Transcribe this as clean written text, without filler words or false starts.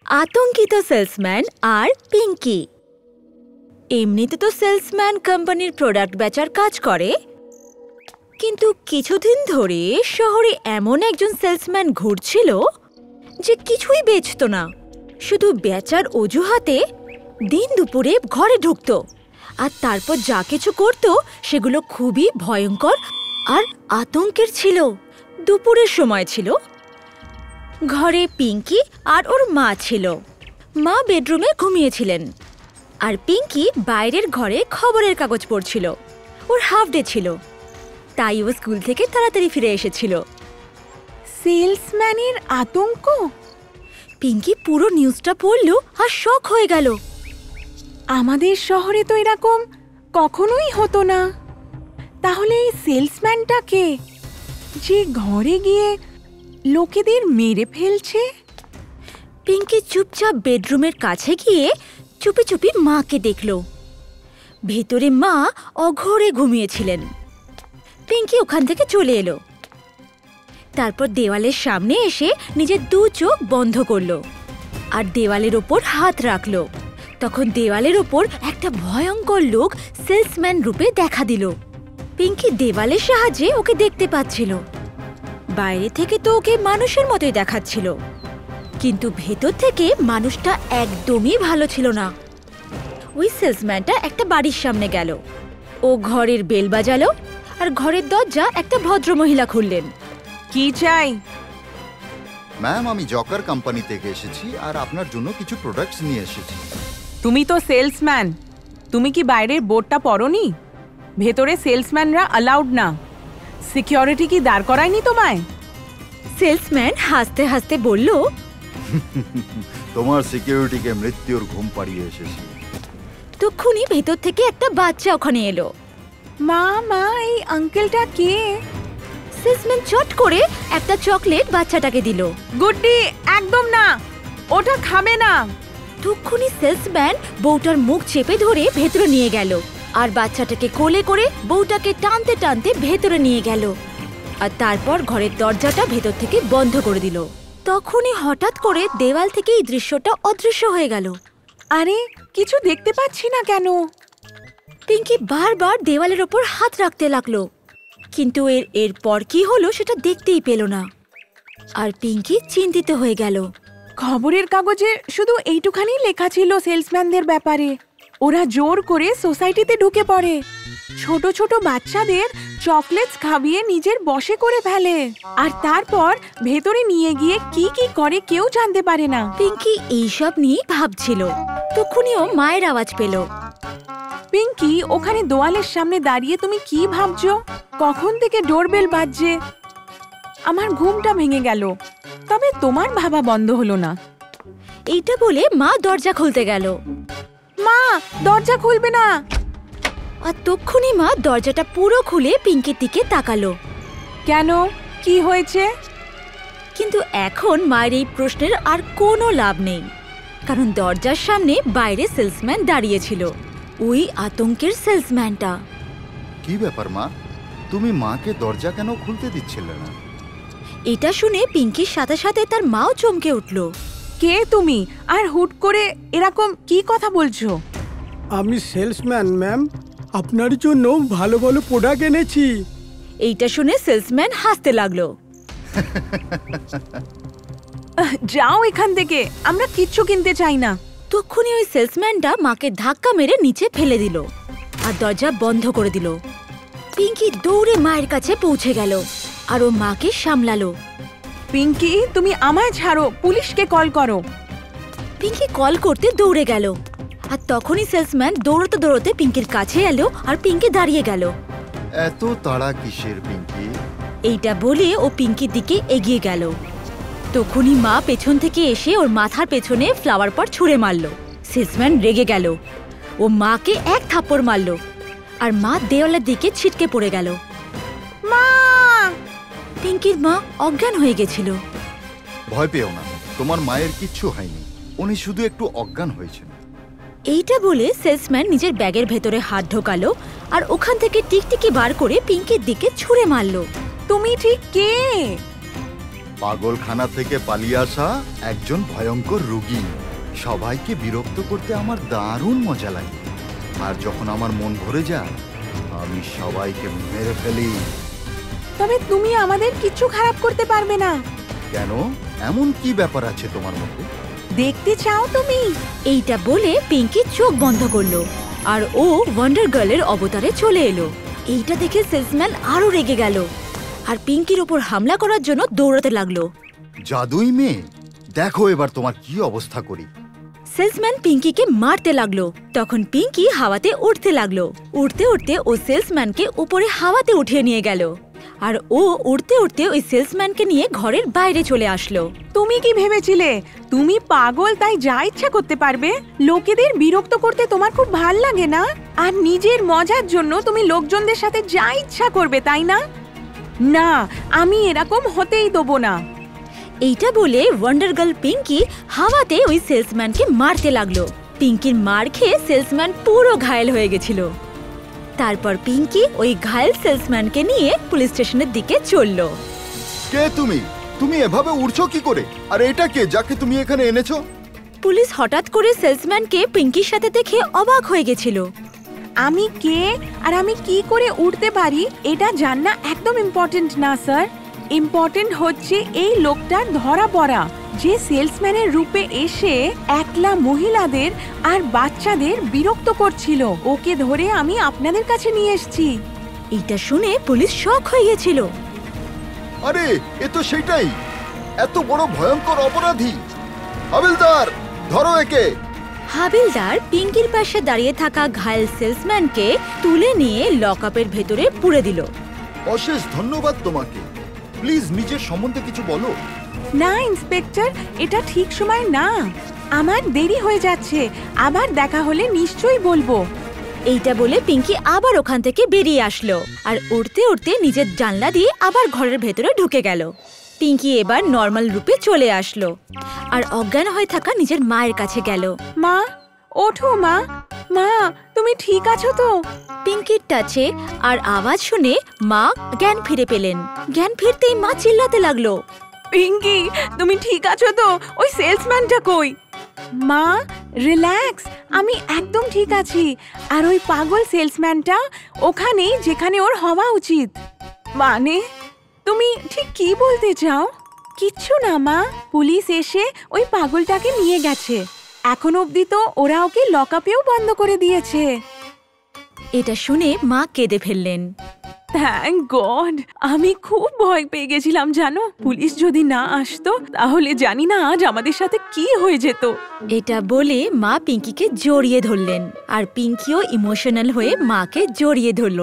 আতঙ্কিত সেলসম্যান আর পিঙ্কি। এমনিতে তো সেলসম্যান কোম্পানির প্রোডাক্ট বেচার কাজ করে, কিন্তু কিছুদিন ধরে শহরে এমন একজন সেলসম্যান ঘুরছিল যে কিছুই বেচত না, শুধু বেচার অজুহাতে দিন দুপুরে ঘরে ঢুকত আর তারপর যা কিছু করত সেগুলো খুবই ভয়ঙ্কর আর আতঙ্কের ছিল। দুপুরের সময় ছিল, ঘরে পিঙ্কি আর ওর মা ছিল। মা বেডরুমে ঘুমিয়েছিলেন আর পিঙ্কি বাইরের ঘরে খবরের কাগজ পড়ছিল। ওর হাফ ডে ছিল, তাই ও স্কুল থেকে তাড়াতাড়ি ফিরে এসেছিল। সেলসম্যানের আতঙ্ক? পিঙ্কি পুরো নিউজটা পড়ল আর শক হয়ে গেল। আমাদের শহরে তো এরকম কখনোই হতো না। তাহলে এই সেলসম্যানটা কে, যে ঘরে গিয়ে লোকেদের মেরে ফেলছে? পিঙ্কি চুপচাপ বেডরুমের কাছে গিয়ে চুপি চুপি মাকে দেখল। ভেতরে মা অঘরে ঘুমিয়েছিলেন। পিঙ্কি ওখান থেকে চলে এলো, তারপর দেওয়ালের সামনে এসে নিজের দু চোখ বন্ধ করলো আর দেওয়ালের ওপর হাত রাখলো। তখন দেওয়ালের ওপর একটা ভয়ঙ্কর লোক সেলসম্যান রূপে দেখা দিল। পিঙ্কি দেওয়ালের সাহায্যে ওকে দেখতে পাচ্ছিল। বাইরে থেকে তো ওকে মানুষের মতোই দেখাচ্ছিল, কিন্তু ভেতর থেকে মানুষটা একদমই ভালো ছিল না। ওই সেলসম্যানটা একটা বাড়ির সামনে গেল, ও ঘরের বেল বাজালো আর ঘরের দরজা একটা ভদ্রমহিলা খুললেন। কি চাই? ম্যাম, আমি জকার কোম্পানি থেকে এসেছি আর আপনার জন্য কিছু প্রোডাক্টস নিয়ে এসেছি। তুমি তো সেলসম্যান, তুমি কি বাইরের বোর্ডটা পড়োনি? ভেতরে সেলসম্যানরা অ্যালাউড না। সিকিউরিটি কি দাঁড় করায়নি তোমায়? সেলসম্যান হাসতে হাসতে বলল, তোমার সিকিউরিটিকে মৃত্যুর ঘুম পাড়িয়ে এসেছি। তক্ষুনি ভেতর থেকে একটা বাচ্চা ওখানে এলো। মা মা, এই আঙ্কেলটা কে? সেলসম্যান চট করে একটা চকলেট বাচ্চাটাকে দিল। গুড্ডি, একদম না, ওটা খাবে না। তক্ষুনি সেলসম্যান বউটার মুখ চেপে ধরে ভেতরে নিয়ে গেল আর বাচ্চাটাকে কোলে করে বউটাকে টানতে টানতে ভেতরে নিয়ে গেল আর তারপর ঘরের দরজাটা ভেতর থেকে বন্ধ করে দিল। তখনই হঠাৎ করে দেওয়াল থেকে এই দৃশ্যটা অদৃশ্য হয়ে গেল। আরে, কিছু দেখতে পাচ্ছি না কেন? পিঙ্কি বারবার দেওয়ালের ওপর হাত রাখতে লাগলো, কিন্তু এরপর কি হলো সেটা দেখতেই পেল না। আর পিঙ্কি চিন্তিত হয়ে গেল। খবরের কাগজে শুধু এইটুখানি লেখা ছিল সেলসম্যানদের ব্যাপারে। ওরা জোর করে সোসাইটিতে ঢুকে পড়ে, ছোট ছোট বাচ্চাদের চকলেটস খাইয়ে নিজের বশে করে ফেলে, আর তারপর ভেতরে নিয়ে গিয়ে কি কি করে কেউ জানতে পারে না। পিঙ্কি এইসব নিয়ে ভাবছিল, তখনই ও মায়ের আওয়াজ পেল। পিঙ্কি, ওখানে দোয়ালের সামনে দাঁড়িয়ে তুমি কি ভাবছো? কখন থেকে ডোরবেল বাজছে? আমার ঘুমটা ভেঙে গেল, তবে তোমার ভাবা বন্ধ হলো না। এইটা বলে মা দরজা খুলতে গেল। মা, দরজা খুলবে না। আর তক্ষুনি মা দরজাটা পুরো খুলে পিঙ্কির দিকে তাকালো। কেন, কি হয়েছে? কিন্তু এখন মায়ের এই প্রশ্নের আর কোনো লাভ নেই, কারণ দরজার সামনে বাইরে সেলসম্যান দাঁড়িয়েছিল, ওই আতঙ্কের সেলসম্যানটা। কি ব্যাপার মা, তুমি মাকে দরজা কেন খুলতে দিচ্ছিলে না? এটা শুনে পিঙ্কির সাথে সাথে তার মাও চমকে উঠল। কে তুমি, আর হুট করে এরকম কি কথা বলছো? আমি সেলসম্যান ম্যাম, আপনার জন্য ভালো ভালো প্রোডাক্ট এনেছি। এইটা শুনে সেলসম্যান হাসতে লাগলো। যাও এখান থেকে, আমরা কিচ্ছু কিনতে চাই না। তখনই ওই সেলসম্যানটা মাকে ধাক্কা মেরে নিচে ফেলে দিল আর দরজা বন্ধ করে দিল। পিঙ্কি দৌড়ে মায়ের কাছে পৌঁছে গেল আর ও মাকে সামলালো। পিঙ্কি, তুমি আমায় ছাড়ো, পুলিশকে কল করো। পিঙ্কি কল করতে দৌড়ে গেল আর তখনই সেলসম্যান দৌড়তে দৌড়তে পিঙ্কির কাছে এলো আর পিঙ্কি দাঁড়িয়ে গেল। এত তাড়া কিসের পিঙ্কি? এইটা বলে ও পিঙ্কির দিকে এগিয়ে গেল। তখনই মা পেছন থেকে এসে ওর মাথার পেছনে ফ্লাওয়ার পট ছুঁড়ে মারলো। সেলসম্যান রেগে গেল, ও মাকে এক থাপ্পড় মারলো আর মা দেওয়ালের দিকে ছিটকে পড়ে গেল। মা! পিঙ্কির মা অজ্ঞান হয়ে গেছিল। ভয় পেও না, তোমার মায়ের কিচ্ছু হয়নি, উনি শুধু একটু অজ্ঞান হয়েছেন। এইটা বলে সেলসম্যান নিজের ব্যাগের ভেতরে হাত ঢোকালো আর ওখান থেকে টিকটিকি বার করে পিঙ্কির দিকে ছুঁড়ে মারলো। তুমি ঠিক কে? পাগলখানা থেকে পালিয়ে আসা একজন ভয়ঙ্কর রোগী। সবাইকে বিরক্ত করতে আমার দারুণ মজা লাগে, আর যখন আমার মন ভরে যায় আমি সবাইকে মেরে ফেলি। তবে তুমি আমাদের কিচ্ছু খারাপ করতে পারবে না। কেন? এমন কি ব্যাপার আছে তোমার মধ্যে? দেখতে চাও তুমি? এইটা বলে পিঙ্কি চোখ বন্ধ করলো আর ও ওয়ান্ডার গার্লের অবতারে চলে এলো। এইটা দেখে সেলসম্যান আরো রেগে গেল আর পিঙ্কির ওপর হামলা করার জন্য দৌড়াতে লাগলো। জাদুই মেয়ে, দেখো এবার তোমার কি অবস্থা করি। সেলসম্যান পিঙ্কিকে মারতে লাগলো। তখন পিঙ্কি হাওয়াতে উঠতে লাগলো। উঠতে উঠতে ও সেলসম্যানকে উপরে হাওয়াতে উঠিয়ে নিয়ে গেল আর ও উঠতে উঠতে ওই সেলসম্যানকে নিয়ে ঘরের বাইরে চলে আসলো। তুমি কি ভেবেছিলে তুমি পাগল তাই যা ইচ্ছা করতে পারবে? লোকেদের বিরক্ত করতে তোমার খুব ভাল লাগে না? আর নিজের মজার জন্য তুমি লোকজনদের সাথে যা ইচ্ছা করবে, তাই না? না, আমি এরকম হতেই দেবো না। এইটা বলে ওয়ান্ডার গার্ল পিঙ্কি হাওয়াতে ওই সেলসম্যানকে মারতে লাগলো। পিঙ্কির মার খেয়ে সেলসম্যান পুরো ঘায়েল হয়ে গেছিল। তারপর পিঙ্কি ওই ঘায়েল সেলসম্যানকে নিয়ে পুলিশ স্টেশনের দিকে চলল। কে তুমি? তুমি এভাবে উড়ছো কি করে? আর এটা কে যাকে তুমি এখানে এনেছো? পুলিশ হঠাৎ করে সেলসম্যানকে পিঙ্কির সাথে দেখে অবাক হয়ে গেছিল। আমি কে আর আমি কি করে উঠতে পারি এটা জানা একদম ইম্পর্টেন্ট না স্যার। ইম্পর্টেন্ট হচ্ছে এই লোকটার ধরা পড়া, যে সেলসম্যানের রূপে এসে একলা মহিলাদের আর বাচ্চাদের বিরক্ত করছিল। ওকে ধরে আমি আপনাদের কাছে নিয়ে এসেছি। এইটা শুনে পুলিশ শক হয়ে গেছিল। আরে এ তো সেটাই, এত বড় ভয়ঙ্কর অপরাধী। হাবিলদার, ধরো একে। হাবিলদার পিঙ্কির পাশে দাঁড়িয়ে থাকা ঘায়েল সেলসম্যানকে তুলে নিয়ে লকআপের ভেতরে পুরে দিল। অশেষ ধন্যবাদ তোমাকে। প্লিজ নিজের সম্বন্ধে কিছু বলো। না ইন্সপেক্টর, এটা ঠিক সময় না। আমার দেরি হয়ে যাচ্ছে, আবার দেখা হলে নিশ্চয়ই বলবো। এইটা বলে পিঙ্কি আবার ওখান থেকে বেরিয়ে আসলো আর উড়তে উড়তে নিজের জানলা দিয়ে আবার ঘরের ভেতরে ঢুকে গেল। পিঙ্কি এবার নর্মাল রূপে চলে আসলো আর অজ্ঞান হয়ে থাকা নিজের মায়ের কাছে গেল। মা, ওঠো মা। মা, তুমি ঠিক আছো তো? পিঙ্কির টাচে আর আওয়াজ শুনে মা জ্ঞান ফিরে পেলেন। জ্ঞান ফিরতেই মা চিল্লাতে লাগলো, পিঙ্কি, তুমি ঠিক আছো তো? ওই সেলসম্যানটা কই? মা, রিল্যাক্স, আমি একদম ঠিক আছি। আর ওই পাগল সেলসম্যানটা ওখানেই যেখানে ওর হওয়া উচিত। মানে তুমি ঠিক কি বলতে চাও? কিচ্ছু না মা, পুলিশ এসে ওই পাগলটাকে নিয়ে গেছে। এখন অবধি তো ওরা ওকে লকআপেও বন্ধ করে দিয়েছে। এটা শুনে মা কেঁদে ফেললেন। থ্যাংক গড, আমি খুব ভয় পেয়ে গেছিলাম জানো। পুলিশ যদি না আসতো তাহলে জানি না আজ আমাদের সাথে কি হয়ে যেত। এটা বলে মা পিঙ্কিকে জড়িয়ে ধরলেন আর পিঙ্কিও ইমোশনাল হয়ে মাকে জড়িয়ে ধরল।